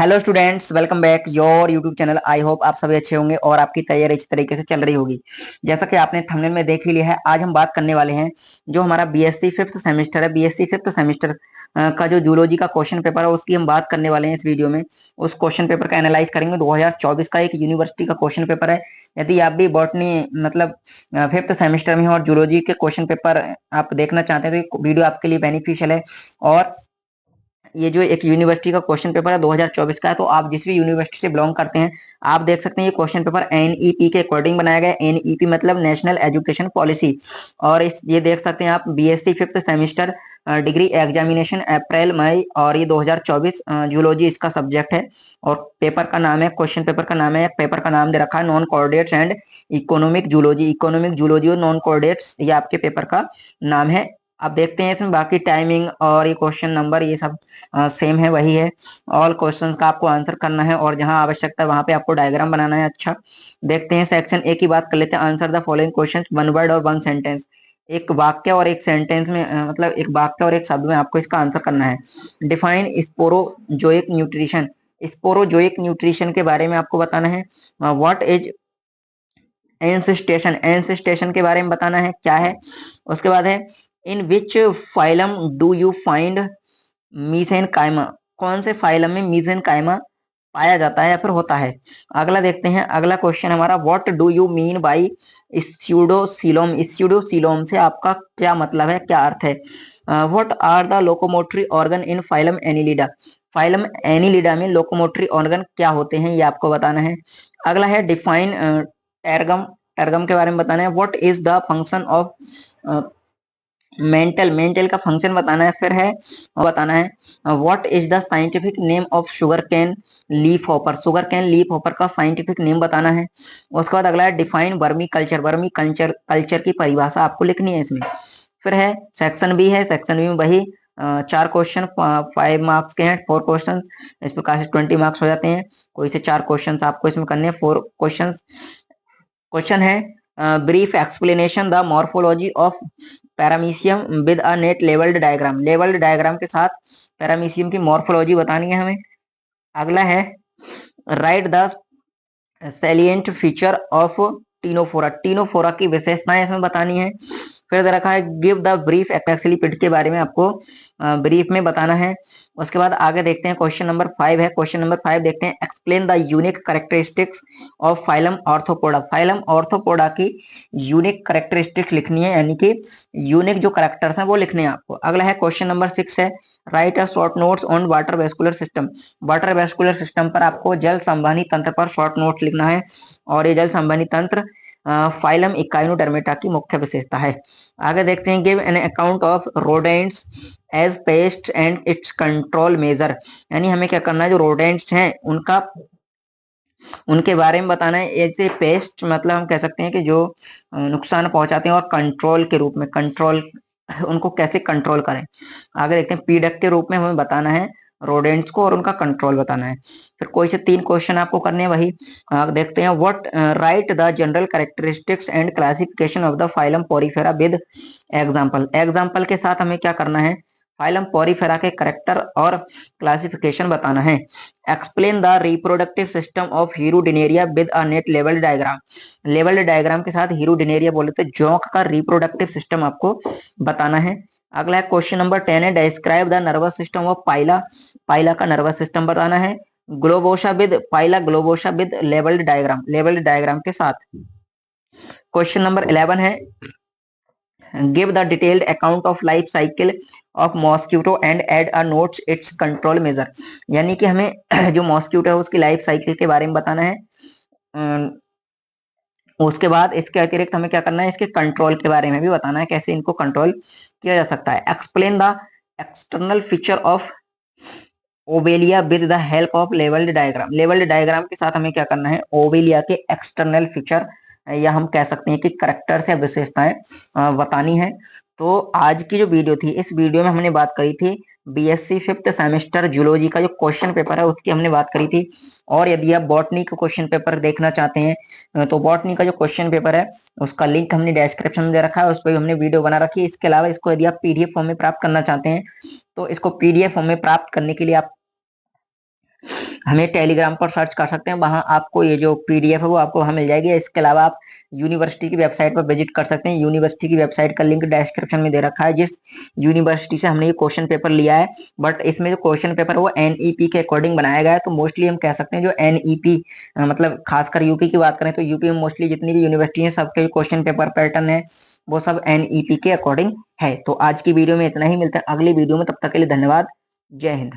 Hello students, welcome back your YouTube channel. I hope आप सभी अच्छे होंगे और आपकी तैयारी अच्छी तरीके से चल रही होगी। जैसा कि आपने थंबनेल में देख ही लिया है, आज हम बात करने वाले हैं जो हमारा बीएससी फिफ्थ सेमेस्टर है। बीएससी फिफ्थ सेमेस्टर का जो जूलॉजी का क्वेश्चन पेपर है उसकी हम बात करने वाले हैं इस वीडियो में। उस क्वेश्चन पेपर का एनालाइज करेंगे। 2024 का एक यूनिवर्सिटी का क्वेश्चन पेपर है। यदि आप भी बॉटनी मतलब फिफ्थ सेमेस्टर में हो और जूलॉजी के क्वेश्चन पेपर आप देखना चाहते हैं तो वीडियो आपके लिए बेनिफिशियल है। और ये जो एक यूनिवर्सिटी का क्वेश्चन पेपर है 2024 का है, तो आप जिस भी यूनिवर्सिटी से बिलोंग करते हैं आप देख सकते हैं ये क्वेश्चन पेपर एनईपी के अकॉर्डिंग बनाया गया है। एनईपी मतलब नेशनल एजुकेशन पॉलिसी। और इस ये देख सकते हैं आप BSc fifth semester degree examination April May, और ये 2024 जूलॉजी इसका सब्जेक्ट है। और पेपर का नाम है, क्वेश्चन पेपर का नाम है, पेपर का नाम दे रखा है non coordinates and economic zoology. Economic zoology और नॉन कोऑर्डिनेट्स ये आपके पेपर का नाम है। आप देखते हैं इसमें बाकी टाइमिंग और ये क्वेश्चन नंबर ये सब सेम है, वही है। ऑल क्वेश्चंस का आपको आंसर करना है और जहां आवश्यकता है वहां पे आपको डायग्राम बनाना है। अच्छा, देखते हैं सेक्शन ए की बात कर लेते हैं। Answer the following question, one word और वन सेंटेंस। एक वाक्य और एक सेंटेंस में मतलब एक वाक्य और एक शब्द में आपको इसका आंसर करना है। Define saprozoic nutrition. Saprozoic nutrition के बारे में आपको बताना है। What is एंसेस्टेशन। एंसेस्टेशन के बारे में बताना है क्या है। उसके बाद है in which phylum do you find mesenchyme. कौन से फाइलम में मीसेन कायमा पाया जाता है या फिर होता है। अगला देखते हैं, अगला क्वेश्चन हमारा what do you mean by pseudocoelom. Pseudocoelom से आपका क्या मतलब है, क्या अर्थ है। What are the locomotory organ in phylum Annelida. Phylum Annelida में लोकोमोटरी ऑर्गन क्या होते हैं ये आपको बताना है। अगला है डिफाइन टेरगम। टेरगम के बारे में बताना है। What is the function of mental. Mental का फंक्शन बताना है। फिर है बताना है what is the scientific name of sugar cane leaf hopper. Sugar cane leaf hopper का साइंटिफिक नेम बताना है। उसके बाद अगला है define vermi culture. Vermi culture culture की परिभाषा आपको लिखनी है इसमें। फिर है सेक्शन बी है। सेक्शन बी में वही चार क्वेश्चन 5 मार्क्स के हैं, 4 क्वेश्चन। इस प्रकार से 20 मार्क्स हो जाते हैं। कोई से 4 क्वेश्चन आपको इसमें करने हैं, 4 क्वेश्चन। क्वेश्चन है brief explanation the morphology of paramecium with a neat labelled diagram. Labelled diagram के साथ पैरामीशियम की मॉर्फोलॉजी बतानी है हमें। अगला है right the salient feature of Ctenophora. Ctenophora की विशेषताएं इसमें बतानी है। फिर दे रखा है गिव द ब्रीफ एक्सलीपिड के बारे में आपको ब्रीफ में बताना है। उसके बाद आगे देखते हैं क्वेश्चन नंबर 5 है। क्वेश्चन नंबर 5 देखते हैं explain the unique characteristics of phylum arthropoda. Phylum arthropoda की यूनिक कैरेक्टरिस्टिक्स लिखनी है, यानी कि यूनिक जो कैरेक्टर्स हैं वो लिखने हैं आपको। अगला है क्वेश्चन नंबर 6 है right a short notes on water vascular system. Water vascular system पर आपको जल संवहनी तंत्र पर शॉर्ट नोट लिखना है। और ये जल संवहनी तंत्र फाइलम इकाइनोडर्मेटा की मुख्य विशेषता है। आगे देखते हैं give an account of rodents as pest and its control measure. यानी हमें क्या करना है, जो रोडेंट्स हैं उनका उनके बारे में बताना है। ऐसे पेस्ट मतलब हम कह सकते हैं कि जो नुकसान पहुंचाते हैं, और कंट्रोल के रूप में कंट्रोल उनको कैसे कंट्रोल करें। आगे देखते हैं पीडक के रूप में हमें बताना है रोडेंट्स को और उनका कंट्रोल बताना है। फिर कोई से 3 क्वेश्चन आपको करने हैं वही। आगे देखते हैं what write the general characteristics and classification of the phylum porifera with example. Example के साथ हमें क्या करना है, फाइलम पोरिफेरा के करेक्टर और क्लासिफिकेशन बताना है। Explain the reproductive system of hirudinaria with a neat labelled diagram. Labelled diagram के साथ हीरोडिनेरिया बोले तो जोंक का रिप्रोडक्टिव सिस्टम आपको बताना है। अगला है क्वेश्चन नंबर 10 है describe the nervous system of Pila. Pila का नर्वस सिस्टम बताना है। Globosa with Pila globosa with labelled diagram, labelled diagram के साथ। क्वेश्चन नंबर 11 है give the detailed account of life cycle of mosquito and add a notes its control measure. यानी कि हमें जो मॉस्किटो है उसकी लाइफ साइकिल के बारे में बताना है। उसके बाद इसके अतिरिक्त हमें क्या करना है, इसके कंट्रोल के बारे में भी बताना है, कैसे इनको कंट्रोल किया जा सकता है। Explain the external feature of obelia with the help of labelled diagram. Labelled diagram के साथ हमें क्या करना है, ओबेलिया के एक्सटर्नल फीचर या हम कह सकते हैं कि करेक्टर्स या विशेषताएं बतानी है। तो आज की जो वीडियो थी, इस वीडियो में हमने बात करी थी बीएससी फिफ्थ सेमेस्टर जूलॉजी का जो क्वेश्चन पेपर है उसकी हमने बात करी थी। और यदि आप बॉटनी का क्वेश्चन पेपर देखना चाहते हैं तो बॉटनी का जो क्वेश्चन पेपर है उसका लिंक हमने डिस्क्रिप्शन में दे रखा है, उस पर भी हमने वीडियो बना रखी है। इसके अलावा इसको यदि आप पीडीएफ फॉर्म में प्राप्त करना चाहते हैं तो इसको पीडीएफ फॉर्म में प्राप्त करने के लिए आप हमें टेलीग्राम पर सर्च कर सकते हैं, वहां आपको ये जो पीडीएफ है वो आपको वहां मिल जाएगी। इसके अलावा आप यूनिवर्सिटी की वेबसाइट पर विजिट कर सकते हैं। यूनिवर्सिटी की वेबसाइट का लिंक डिस्क्रिप्शन में दे रखा है, जिस यूनिवर्सिटी से हमने ये क्वेश्चन पेपर लिया है। बट इसमें जो क्वेश्चन पेपर है वो एनईपी के अकॉर्डिंग बनाया गया है, तो मोस्टली हम कह सकते हैं जो एनईपी मतलब खासकर यूपी की बात करें तो यूपी में मोस्टली जितनी भी यूनिवर्सिटी है सबके क्वेश्चन पेपर पैटर्न है वो सब एनईपी के अकॉर्डिंग है। तो आज की वीडियो में इतना ही, मिलते हैं अगली वीडियो में, तब तक के लिए धन्यवाद। जय हिंद।